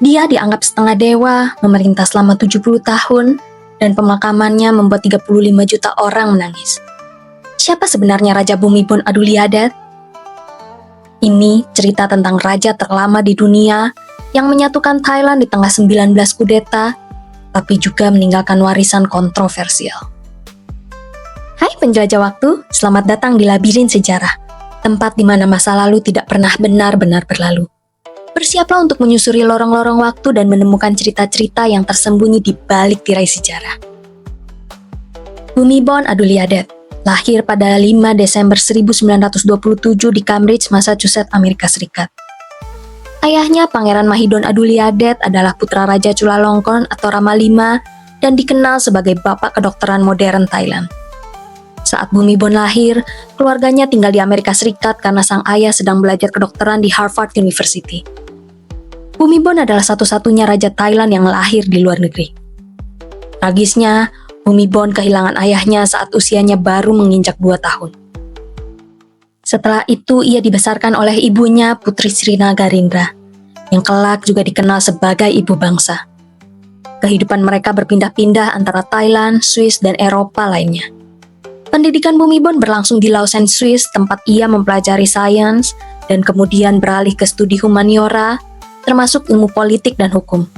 Dia dianggap setengah dewa, memerintah selama 70 tahun, dan pemakamannya membuat 35 juta orang menangis. Siapa sebenarnya Raja Bhumibol Adulyadej? Ini cerita tentang raja terlama di dunia yang menyatukan Thailand di tengah 19 kudeta, tapi juga meninggalkan warisan kontroversial. Hai penjelajah waktu, selamat datang di Labirin Sejarah, tempat di mana masa lalu tidak pernah benar-benar berlalu. Bersiaplah untuk menyusuri lorong-lorong waktu dan menemukan cerita-cerita yang tersembunyi di balik tirai sejarah. Bhumibol Adulyadej lahir pada 5 Desember 1927 di Cambridge, Massachusetts, Amerika Serikat. Ayahnya, Pangeran Mahidol Adulyadej, adalah putra Raja Chulalongkorn atau Rama V dan dikenal sebagai bapak kedokteran modern Thailand. Saat Bhumibol lahir, keluarganya tinggal di Amerika Serikat karena sang ayah sedang belajar kedokteran di Harvard University. Bhumibol adalah satu-satunya raja Thailand yang lahir di luar negeri. Tragisnya, Bhumibol kehilangan ayahnya saat usianya baru menginjak 2 tahun. Setelah itu, ia dibesarkan oleh ibunya, Putri Srina Garindra, yang kelak juga dikenal sebagai ibu bangsa. Kehidupan mereka berpindah-pindah antara Thailand, Swiss, dan Eropa lainnya. Pendidikan Bhumibol berlangsung di Lausanne, Swiss, tempat ia mempelajari sains dan kemudian beralih ke studi humaniora, termasuk ilmu politik dan hukum.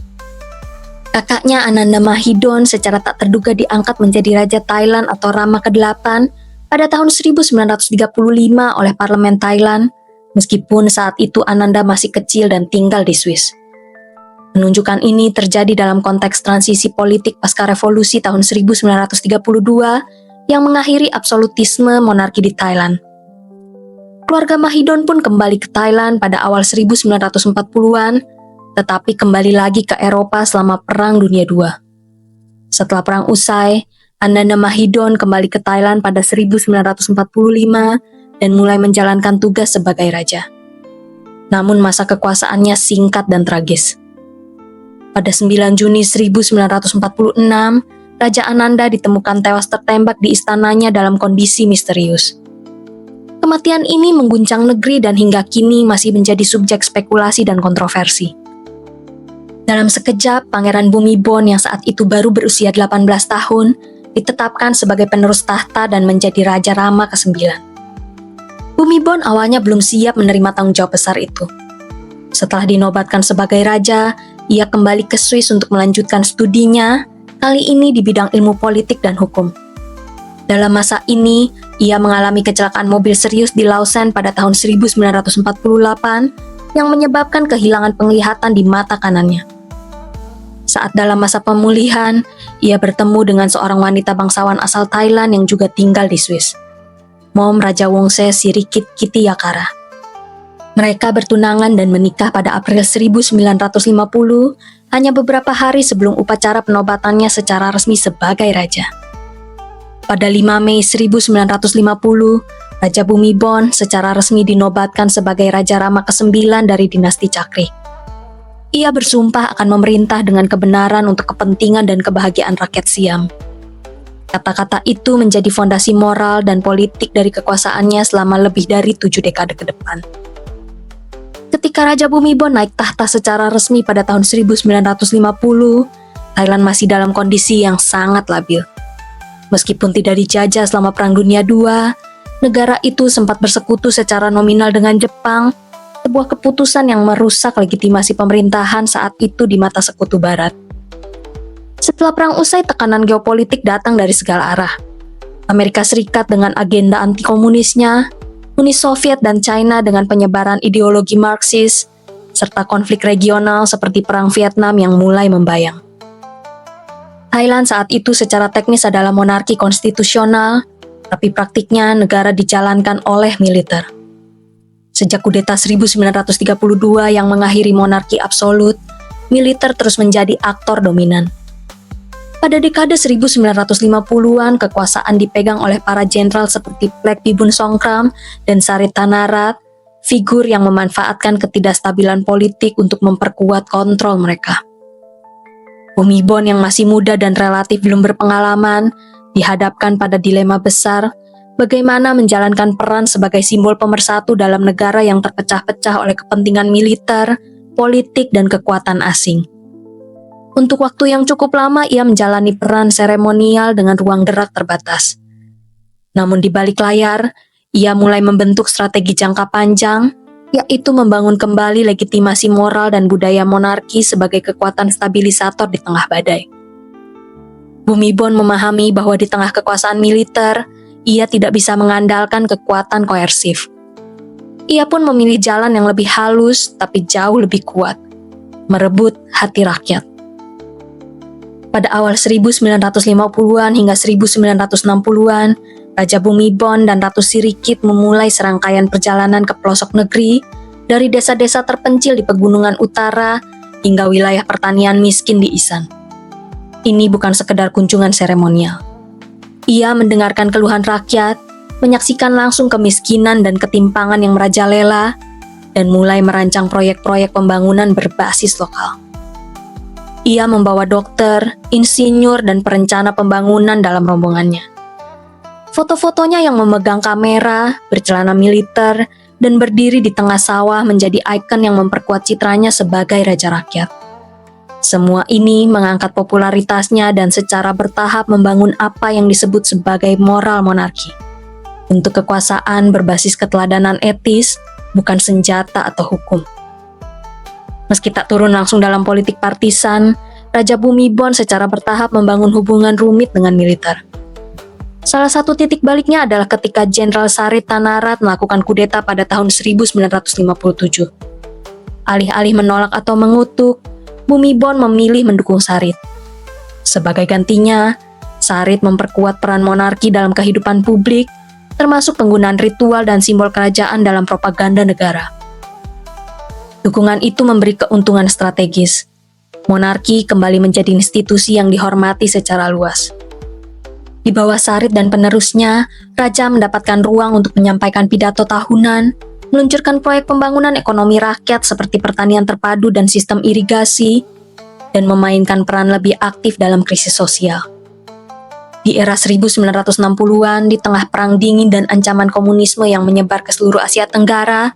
Kakaknya Ananda Mahidol secara tak terduga diangkat menjadi Raja Thailand atau Rama ke-8 pada tahun 1935 oleh Parlemen Thailand, meskipun saat itu Ananda masih kecil dan tinggal di Swiss. Penunjukan ini terjadi dalam konteks transisi politik pasca revolusi tahun 1932 yang mengakhiri absolutisme monarki di Thailand. Keluarga Mahidol pun kembali ke Thailand pada awal 1940-an, tetapi kembali lagi ke Eropa selama Perang Dunia II. Setelah perang usai, Ananda Mahidol kembali ke Thailand pada 1945 dan mulai menjalankan tugas sebagai raja. Namun masa kekuasaannya singkat dan tragis. Pada 9 Juni 1946, Raja Ananda ditemukan tewas tertembak di istananya dalam kondisi misterius. Kematian ini mengguncang negeri dan hingga kini masih menjadi subjek spekulasi dan kontroversi. Dalam sekejap, Pangeran Bhumibol yang saat itu baru berusia 18 tahun ditetapkan sebagai penerus tahta dan menjadi Raja Rama ke-9. Bhumibol awalnya belum siap menerima tanggung jawab besar itu. Setelah dinobatkan sebagai raja, ia kembali ke Swiss untuk melanjutkan studinya, kali ini di bidang ilmu politik dan hukum. Dalam masa ini, ia mengalami kecelakaan mobil serius di Lausanne pada tahun 1948 yang menyebabkan kehilangan penglihatan di mata kanannya. Saat dalam masa pemulihan, ia bertemu dengan seorang wanita bangsawan asal Thailand yang juga tinggal di Swiss, Mom Raja Wongse Sirikit Kittiyakarta. Mereka bertunangan dan menikah pada April 1950, hanya beberapa hari sebelum upacara penobatannya secara resmi sebagai raja. Pada 5 Mei 1950, Raja Bhumibol secara resmi dinobatkan sebagai Raja Rama ke-9 dari dinasti Chakri. Ia bersumpah akan memerintah dengan kebenaran untuk kepentingan dan kebahagiaan rakyat Siam. Kata-kata itu menjadi fondasi moral dan politik dari kekuasaannya selama lebih dari 7 dekade ke depan. Ketika Raja Bhumibol naik tahta secara resmi pada tahun 1950, Thailand masih dalam kondisi yang sangat labil. Meskipun tidak dijajah selama Perang Dunia II, negara itu sempat bersekutu secara nominal dengan Jepang, sebuah keputusan yang merusak legitimasi pemerintahan saat itu di mata sekutu barat. Setelah perang usai, tekanan geopolitik datang dari segala arah. Amerika Serikat dengan agenda anti-komunisnya, Uni Soviet dan China dengan penyebaran ideologi Marxis, serta konflik regional seperti Perang Vietnam yang mulai membayang. Thailand saat itu secara teknis adalah monarki konstitusional, tapi praktiknya negara dijalankan oleh militer. Sejak kudeta 1932 yang mengakhiri monarki absolut, militer terus menjadi aktor dominan. Pada dekade 1950-an, kekuasaan dipegang oleh para jenderal seperti Plek Bibun Songkram dan Sarit Tanarat, figur yang memanfaatkan ketidakstabilan politik untuk memperkuat kontrol mereka. Bhumibol yang masih muda dan relatif belum berpengalaman, dihadapkan pada dilema besar, bagaimana menjalankan peran sebagai simbol pemersatu dalam negara yang terpecah-pecah oleh kepentingan militer politik, dan kekuatan asing. Untuk waktu yang cukup lama, ia menjalani peran seremonial dengan ruang gerak terbatas. Namun di balik layar, ia mulai membentuk strategi jangka panjang, yaitu membangun kembali legitimasi moral dan budaya monarki sebagai kekuatan stabilisator di tengah badai. Bumibon memahami bahwa di tengah kekuasaan militer, ia tidak bisa mengandalkan kekuatan koersif. Ia pun memilih jalan yang lebih halus tapi jauh lebih kuat, merebut hati rakyat. Pada awal 1950-an hingga 1960-an, Raja Bumibon dan Ratu Sirikit memulai serangkaian perjalanan ke pelosok negeri, dari desa-desa terpencil di pegunungan utara hingga wilayah pertanian miskin di Isan. Ini bukan sekedar kunjungan seremonial. Ia mendengarkan keluhan rakyat, menyaksikan langsung kemiskinan dan ketimpangan yang merajalela, dan mulai merancang proyek-proyek pembangunan berbasis lokal. Ia membawa dokter, insinyur, dan perencana pembangunan dalam rombongannya. Foto-fotonya yang memegang kamera, bercelana militer, dan berdiri di tengah sawah menjadi ikon yang memperkuat citranya sebagai raja rakyat. Semua ini mengangkat popularitasnya dan secara bertahap membangun apa yang disebut sebagai moral monarki. Untuk kekuasaan berbasis keteladanan etis, bukan senjata atau hukum. Meski tak turun langsung dalam politik partisan, Raja Bumibon secara bertahap membangun hubungan rumit dengan militer. Salah satu titik baliknya adalah ketika Jenderal Sarit Tanarat melakukan kudeta pada tahun 1957. Alih-alih menolak atau mengutuk, Bumibon memilih mendukung Sarit. Sebagai gantinya, Sarit memperkuat peran monarki dalam kehidupan publik, termasuk penggunaan ritual dan simbol kerajaan dalam propaganda negara. Dukungan itu memberi keuntungan strategis. Monarki kembali menjadi institusi yang dihormati secara luas. Di bawah Sarit dan penerusnya, Raja mendapatkan ruang untuk menyampaikan pidato tahunan, meluncurkan proyek pembangunan ekonomi rakyat seperti pertanian terpadu dan sistem irigasi, dan memainkan peran lebih aktif dalam krisis sosial. Di era 1960-an, di tengah perang dingin dan ancaman komunisme yang menyebar ke seluruh Asia Tenggara,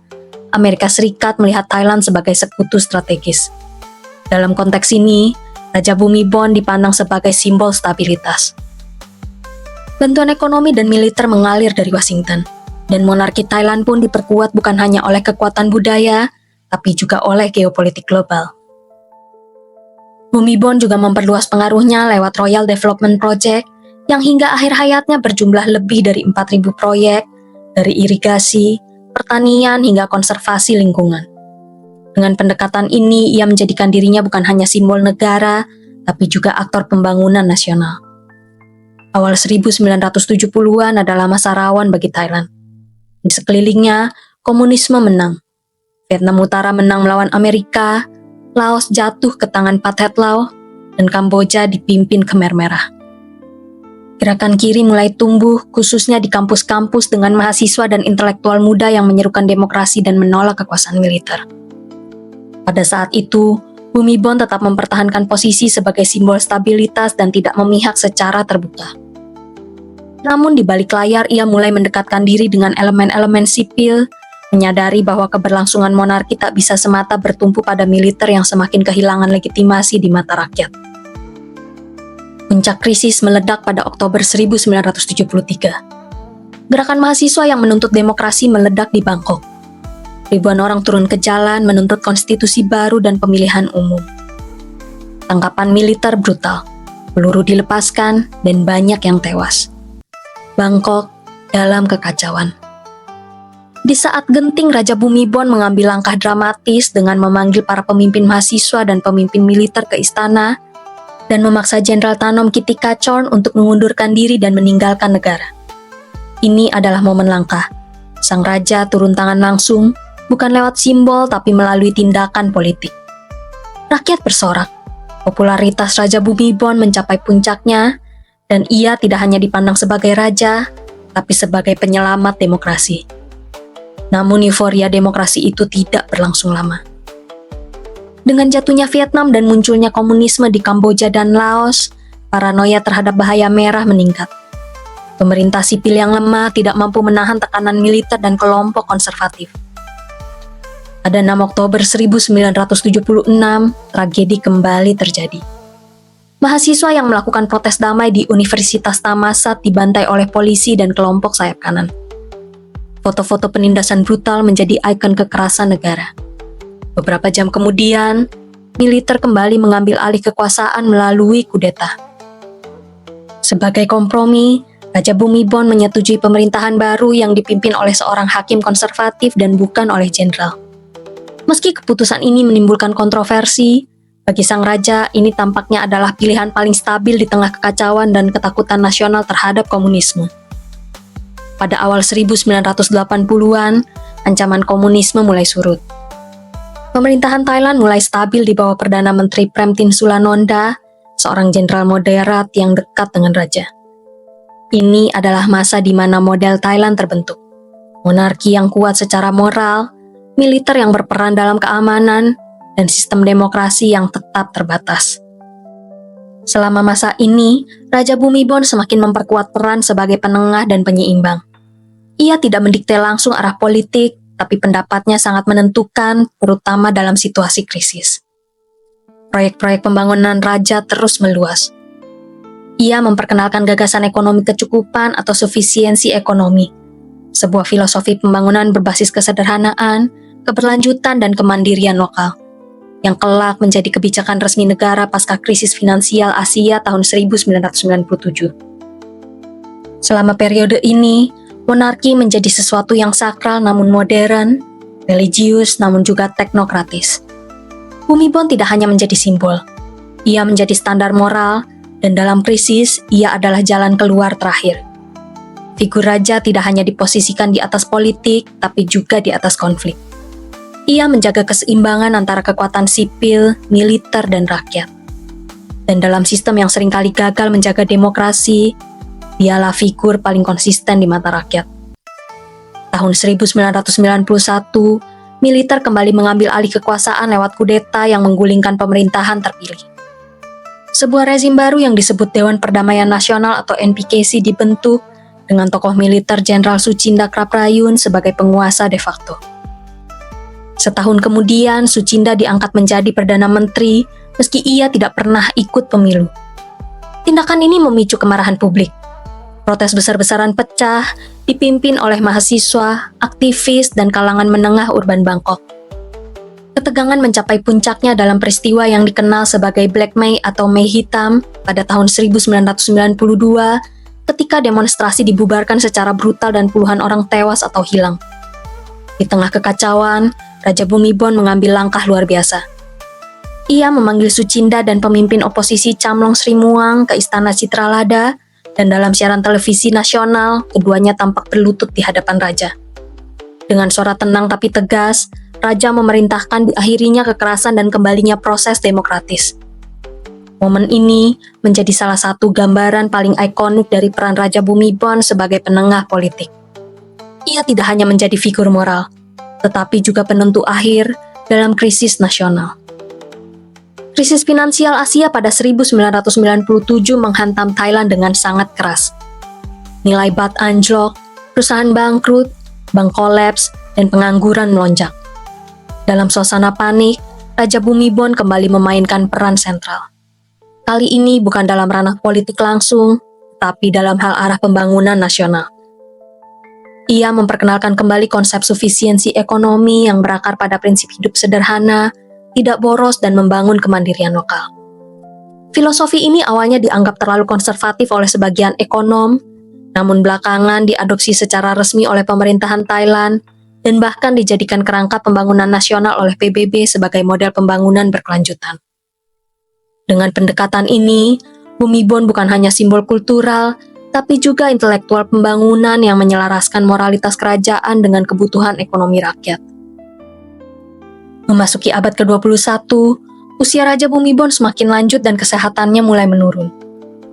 Amerika Serikat melihat Thailand sebagai sekutu strategis. Dalam konteks ini, Raja Bumibon dipandang sebagai simbol stabilitas. Bantuan ekonomi dan militer mengalir dari Washington, dan monarki Thailand pun diperkuat bukan hanya oleh kekuatan budaya, tapi juga oleh geopolitik global. Bumibon juga memperluas pengaruhnya lewat Royal Development Project, yang hingga akhir hayatnya berjumlah lebih dari 4.000 proyek, dari irigasi, pertanian, hingga konservasi lingkungan. Dengan pendekatan ini, ia menjadikan dirinya bukan hanya simbol negara, tapi juga aktor pembangunan nasional. Awal 1970-an adalah masa rawan bagi Thailand. Di sekelilingnya, komunisme menang. Vietnam Utara menang melawan Amerika, Laos jatuh ke tangan Pathet Lao, dan Kamboja dipimpin Khmer Merah. Gerakan kiri mulai tumbuh, khususnya di kampus-kampus dengan mahasiswa dan intelektual muda yang menyerukan demokrasi dan menolak kekuasaan militer. Pada saat itu, Bumibon tetap mempertahankan posisi sebagai simbol stabilitas dan tidak memihak secara terbuka. Namun di balik layar, ia mulai mendekatkan diri dengan elemen-elemen sipil, menyadari bahwa keberlangsungan monarki tak bisa semata bertumpu pada militer yang semakin kehilangan legitimasi di mata rakyat. Puncak krisis meledak pada Oktober 1973. Gerakan mahasiswa yang menuntut demokrasi meledak di Bangkok. Ribuan orang turun ke jalan menuntut konstitusi baru dan pemilihan umum. Tangkapan militer brutal, peluru dilepaskan, dan banyak yang tewas. Bangkok dalam kekacauan. Di saat genting, Raja Bumibon mengambil langkah dramatis dengan memanggil para pemimpin mahasiswa dan pemimpin militer ke istana, dan memaksa Jenderal Tanom Kittikachorn untuk mengundurkan diri dan meninggalkan negara. Ini adalah momen langka. Sang raja turun tangan langsung, bukan lewat simbol tapi melalui tindakan politik. Rakyat bersorak. Popularitas Raja Bumibon mencapai puncaknya, dan ia tidak hanya dipandang sebagai raja, tapi sebagai penyelamat demokrasi. Namun euforia demokrasi itu tidak berlangsung lama. Dengan jatuhnya Vietnam dan munculnya komunisme di Kamboja dan Laos, paranoia terhadap bahaya merah meningkat. Pemerintah sipil yang lemah tidak mampu menahan tekanan militer dan kelompok konservatif. Pada 6 Oktober 1976, tragedi kembali terjadi. Mahasiswa yang melakukan protes damai di Universitas Thammasat dibantai oleh polisi dan kelompok sayap kanan. Foto-foto penindasan brutal menjadi ikon kekerasan negara. Beberapa jam kemudian, militer kembali mengambil alih kekuasaan melalui kudeta. Sebagai kompromi, Raja Bhumibol menyetujui pemerintahan baru yang dipimpin oleh seorang hakim konservatif dan bukan oleh jenderal. Meski keputusan ini menimbulkan kontroversi, bagi sang raja ini tampaknya adalah pilihan paling stabil di tengah kekacauan dan ketakutan nasional terhadap komunisme. Pada awal 1980-an, ancaman komunisme mulai surut. Pemerintahan Thailand mulai stabil di bawah Perdana Menteri Premtin Sulanonda, seorang jenderal moderat yang dekat dengan raja. Ini adalah masa di mana model Thailand terbentuk. Monarki yang kuat secara moral, militer yang berperan dalam keamanan, dan sistem demokrasi yang tetap terbatas. Selama masa ini, Raja Bhumibol semakin memperkuat peran sebagai penengah dan penyeimbang. Ia tidak mendikte langsung arah politik, tapi pendapatnya sangat menentukan, terutama dalam situasi krisis. Proyek-proyek pembangunan raja terus meluas. Ia memperkenalkan gagasan ekonomi kecukupan atau sufisiensi ekonomi, sebuah filosofi pembangunan berbasis kesederhanaan, keberlanjutan, dan kemandirian lokal, yang kelak menjadi kebijakan resmi negara pasca krisis finansial Asia tahun 1997. Selama periode ini, monarki menjadi sesuatu yang sakral namun modern, religius namun juga teknokratis. Bhumibol tidak hanya menjadi simbol, ia menjadi standar moral, dan dalam krisis, ia adalah jalan keluar terakhir. Figur raja tidak hanya diposisikan di atas politik, tapi juga di atas konflik. Ia menjaga keseimbangan antara kekuatan sipil, militer, dan rakyat. Dan dalam sistem yang seringkali gagal menjaga demokrasi, dialah figur paling konsisten di mata rakyat. Tahun 1991, militer kembali mengambil alih kekuasaan lewat kudeta yang menggulingkan pemerintahan terpilih. Sebuah rezim baru yang disebut Dewan Perdamaian Nasional atau NPKC dibentuk dengan tokoh militer Jenderal Suchinda Kraprayun sebagai penguasa de facto. Setahun kemudian, Suchinda diangkat menjadi Perdana Menteri meski ia tidak pernah ikut pemilu. Tindakan ini memicu kemarahan publik. Protes besar-besaran pecah, dipimpin oleh mahasiswa, aktivis, dan kalangan menengah urban Bangkok. Ketegangan mencapai puncaknya dalam peristiwa yang dikenal sebagai Black May atau Mei Hitam pada tahun 1992 ketika demonstrasi dibubarkan secara brutal dan puluhan orang tewas atau hilang. Di tengah kekacauan, Raja Bhumibol mengambil langkah luar biasa. Ia memanggil Suchinda dan pemimpin oposisi Chamlong Srimuang ke Istana Citralada, dan dalam siaran televisi nasional, keduanya tampak berlutut di hadapan raja. Dengan suara tenang tapi tegas, raja memerintahkan diakhirinya kekerasan dan kembalinya proses demokratis. Momen ini menjadi salah satu gambaran paling ikonik dari peran Raja Bhumibol sebagai penengah politik. Ia tidak hanya menjadi figur moral, tetapi juga penentu akhir dalam krisis nasional. Krisis finansial Asia pada 1997 menghantam Thailand dengan sangat keras. Nilai baht anjlok, perusahaan bangkrut, bank kolaps, dan pengangguran melonjak. Dalam suasana panik, Raja Bhumibol kembali memainkan peran sentral. Kali ini bukan dalam ranah politik langsung, tapi dalam hal arah pembangunan nasional. Ia memperkenalkan kembali konsep sufisiensi ekonomi yang berakar pada prinsip hidup sederhana, tidak boros, dan membangun kemandirian lokal. Filosofi ini awalnya dianggap terlalu konservatif oleh sebagian ekonom, namun belakangan diadopsi secara resmi oleh pemerintahan Thailand dan bahkan dijadikan kerangka pembangunan nasional oleh PBB sebagai model pembangunan berkelanjutan. Dengan pendekatan ini, Bhumibol bukan hanya simbol kultural, tapi juga intelektual pembangunan yang menyelaraskan moralitas kerajaan dengan kebutuhan ekonomi rakyat. Memasuki abad ke-21, usia Raja Bhumibol semakin lanjut dan kesehatannya mulai menurun.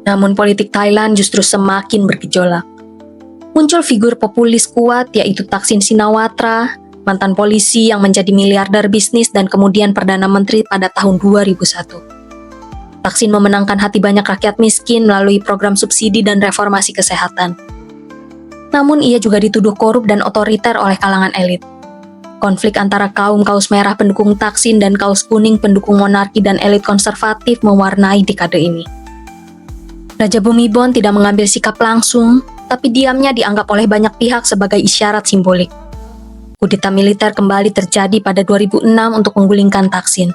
Namun politik Thailand justru semakin bergejolak. Muncul figur populis kuat yaitu Thaksin Shinawatra, mantan polisi yang menjadi miliarder bisnis dan kemudian Perdana Menteri pada tahun 2001. Thaksin memenangkan hati banyak rakyat miskin melalui program subsidi dan reformasi kesehatan. Namun ia juga dituduh korup dan otoriter oleh kalangan elit. Konflik antara kaum kaus merah pendukung Thaksin dan kaus kuning pendukung monarki dan elit konservatif mewarnai dekade ini. Raja Bhumibol tidak mengambil sikap langsung, tapi diamnya dianggap oleh banyak pihak sebagai isyarat simbolik. Kudeta militer kembali terjadi pada 2006 untuk menggulingkan Thaksin.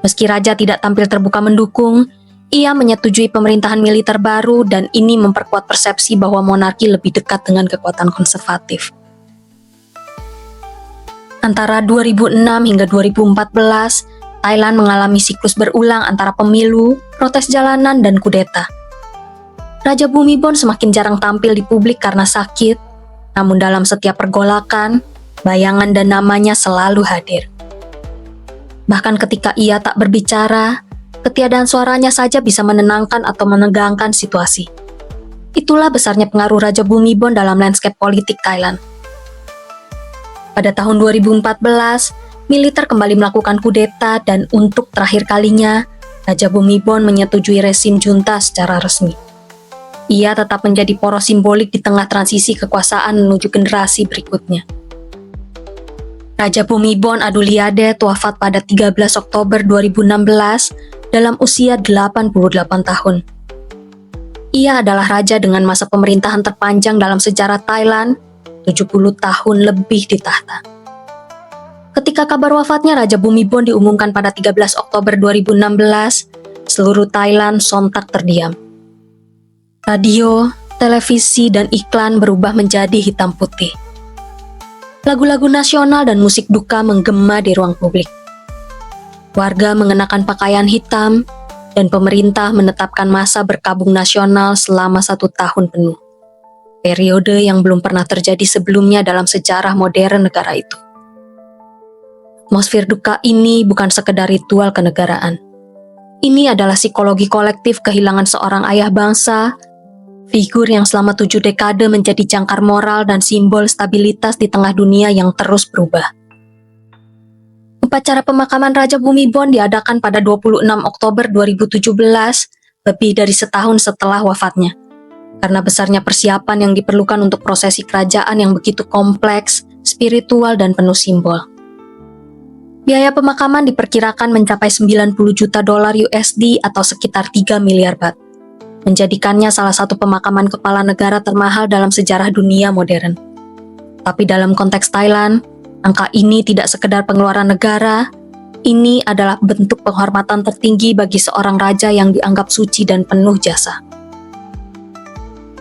Meski raja tidak tampil terbuka mendukung, ia menyetujui pemerintahan militer baru dan ini memperkuat persepsi bahwa monarki lebih dekat dengan kekuatan konservatif. Antara 2006 hingga 2014, Thailand mengalami siklus berulang antara pemilu, protes jalanan, dan kudeta. Raja Bhumibol semakin jarang tampil di publik karena sakit, namun dalam setiap pergolakan, bayangan dan namanya selalu hadir. Bahkan ketika ia tak berbicara, ketiadaan suaranya saja bisa menenangkan atau menegangkan situasi. Itulah besarnya pengaruh Raja Bhumibol dalam landscape politik Thailand. Pada tahun 2014, militer kembali melakukan kudeta dan untuk terakhir kalinya, Raja Bhumibol menyetujui rezim junta secara resmi. Ia tetap menjadi poros simbolik di tengah transisi kekuasaan menuju generasi berikutnya. Raja Bhumibol Adulyadej wafat pada 13 Oktober 2016 dalam usia 88 tahun. Ia adalah raja dengan masa pemerintahan terpanjang dalam sejarah Thailand, 70 tahun lebih di tahta. Ketika kabar wafatnya Raja Bhumibol diumumkan pada 13 Oktober 2016, seluruh Thailand sontak terdiam. Radio, televisi, dan iklan berubah menjadi hitam putih. Lagu-lagu nasional dan musik duka menggema di ruang publik. Warga mengenakan pakaian hitam, dan pemerintah menetapkan masa berkabung nasional selama 1 tahun penuh. Periode yang belum pernah terjadi sebelumnya dalam sejarah modern negara itu. Atmosfer duka ini bukan sekedar ritual kenegaraan. Ini adalah psikologi kolektif kehilangan seorang ayah bangsa, figur yang selama 7 dekade menjadi jangkar moral dan simbol stabilitas di tengah dunia yang terus berubah. Upacara pemakaman Raja Bhumibol diadakan pada 26 Oktober 2017, lebih dari setahun setelah wafatnya. Karena besarnya persiapan yang diperlukan untuk prosesi kerajaan yang begitu kompleks, spiritual, dan penuh simbol. Biaya pemakaman diperkirakan mencapai 90 juta dolar USD atau sekitar 3 miliar baht, menjadikannya salah satu pemakaman kepala negara termahal dalam sejarah dunia modern. Tapi dalam konteks Thailand, angka ini tidak sekedar pengeluaran negara, ini adalah bentuk penghormatan tertinggi bagi seorang raja yang dianggap suci dan penuh jasa.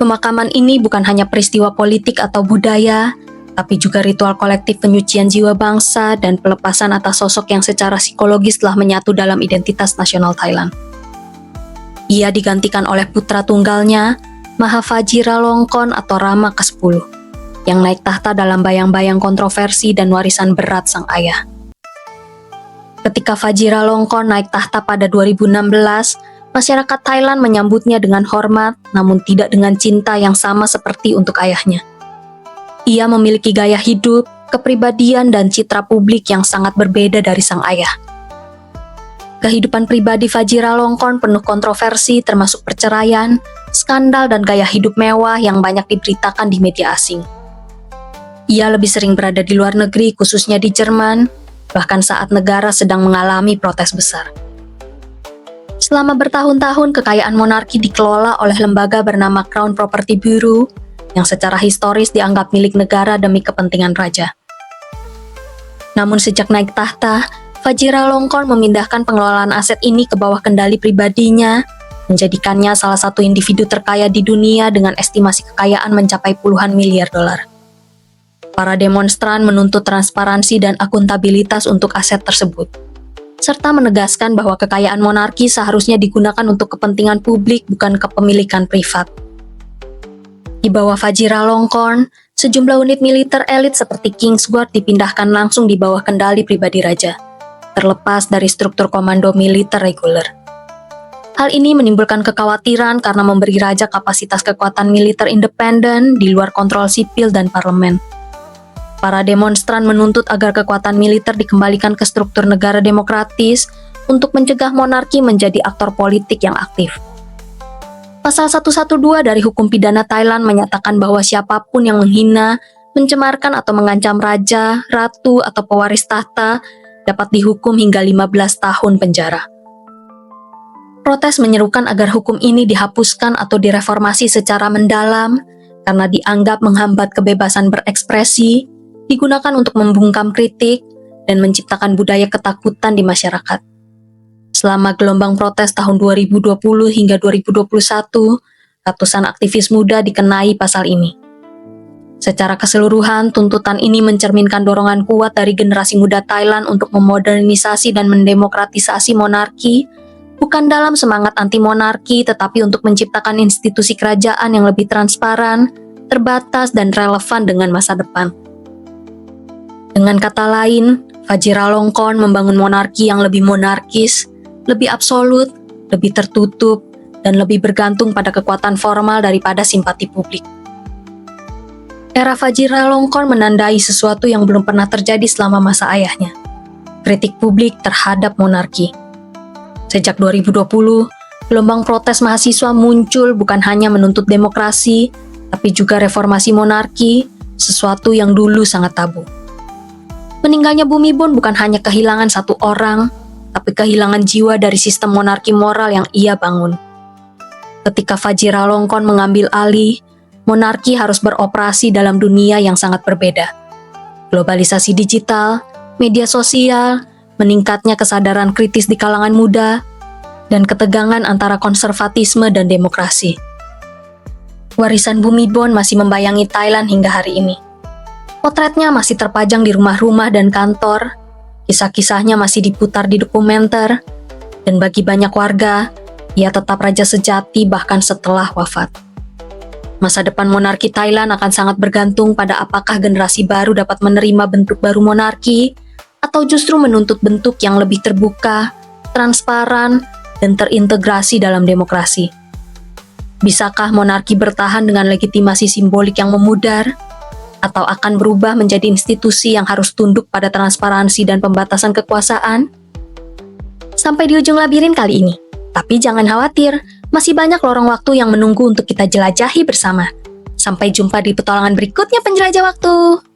Pemakaman ini bukan hanya peristiwa politik atau budaya, tapi juga ritual kolektif penyucian jiwa bangsa dan pelepasan atas sosok yang secara psikologis telah menyatu dalam identitas nasional Thailand. Ia digantikan oleh putra tunggalnya, Maha Vajiralongkorn atau Rama ke-10, yang naik tahta dalam bayang-bayang kontroversi dan warisan berat sang ayah. Ketika Vajiralongkorn naik tahta pada 2016, masyarakat Thailand menyambutnya dengan hormat, namun tidak dengan cinta yang sama seperti untuk ayahnya. Ia memiliki gaya hidup, kepribadian, dan citra publik yang sangat berbeda dari sang ayah. Kehidupan pribadi Vajiralongkorn penuh kontroversi termasuk perceraian, skandal, dan gaya hidup mewah yang banyak diberitakan di media asing. Ia lebih sering berada di luar negeri, khususnya di Jerman, bahkan saat negara sedang mengalami protes besar. Selama bertahun-tahun, kekayaan monarki dikelola oleh lembaga bernama Crown Property Bureau, yang secara historis dianggap milik negara demi kepentingan raja. Namun sejak naik tahta, Vajiralongkorn memindahkan pengelolaan aset ini ke bawah kendali pribadinya, menjadikannya salah satu individu terkaya di dunia dengan estimasi kekayaan mencapai puluhan miliar dolar. Para demonstran menuntut transparansi dan akuntabilitas untuk aset tersebut, serta menegaskan bahwa kekayaan monarki seharusnya digunakan untuk kepentingan publik bukan kepemilikan privat. Di bawah Vajiralongkorn, sejumlah unit militer elit seperti Kingsguard dipindahkan langsung di bawah kendali pribadi raja, terlepas dari struktur komando militer reguler. Hal ini menimbulkan kekhawatiran karena memberi raja kapasitas kekuatan militer independen di luar kontrol sipil dan parlemen. Para demonstran menuntut agar kekuatan militer dikembalikan ke struktur negara demokratis untuk mencegah monarki menjadi aktor politik yang aktif. Pasal 112 dari Hukum Pidana Thailand menyatakan bahwa siapapun yang menghina, mencemarkan atau mengancam raja, ratu, atau pewaris tahta dapat dihukum hingga 15 tahun penjara. Protes menyerukan agar hukum ini dihapuskan atau direformasi secara mendalam karena dianggap menghambat kebebasan berekspresi, digunakan untuk membungkam kritik, dan menciptakan budaya ketakutan di masyarakat. Selama gelombang protes tahun 2020 hingga 2021, ratusan aktivis muda dikenai pasal ini. Secara keseluruhan, tuntutan ini mencerminkan dorongan kuat dari generasi muda Thailand untuk memodernisasi dan mendemokratisasi monarki, bukan dalam semangat anti-monarki, tetapi untuk menciptakan institusi kerajaan yang lebih transparan, terbatas, dan relevan dengan masa depan. Dengan kata lain, Vajiralongkorn membangun monarki yang lebih monarkis, lebih absolut, lebih tertutup, dan lebih bergantung pada kekuatan formal daripada simpati publik. Era Vajiralongkorn menandai sesuatu yang belum pernah terjadi selama masa ayahnya, kritik publik terhadap monarki. Sejak 2020, gelombang protes mahasiswa muncul bukan hanya menuntut demokrasi, tapi juga reformasi monarki, sesuatu yang dulu sangat tabu. Meninggalnya Bumibol bukan hanya kehilangan satu orang, tapi kehilangan jiwa dari sistem monarki moral yang ia bangun. Ketika Vajiralongkorn mengambil alih, monarki harus beroperasi dalam dunia yang sangat berbeda. Globalisasi digital, media sosial, meningkatnya kesadaran kritis di kalangan muda, dan ketegangan antara konservatisme dan demokrasi. Warisan Bumibol masih membayangi Thailand hingga hari ini. Potretnya masih terpajang di rumah-rumah dan kantor, kisah-kisahnya masih diputar di dokumenter, dan bagi banyak warga, ia tetap raja sejati bahkan setelah wafat. Masa depan monarki Thailand akan sangat bergantung pada apakah generasi baru dapat menerima bentuk baru monarki, atau justru menuntut bentuk yang lebih terbuka, transparan, dan terintegrasi dalam demokrasi. Bisakah monarki bertahan dengan legitimasi simbolik yang memudar, atau akan berubah menjadi institusi yang harus tunduk pada transparansi dan pembatasan kekuasaan? Sampai di ujung labirin kali ini. Tapi jangan khawatir, masih banyak lorong waktu yang menunggu untuk kita jelajahi bersama. Sampai jumpa di petualangan berikutnya penjelajah waktu.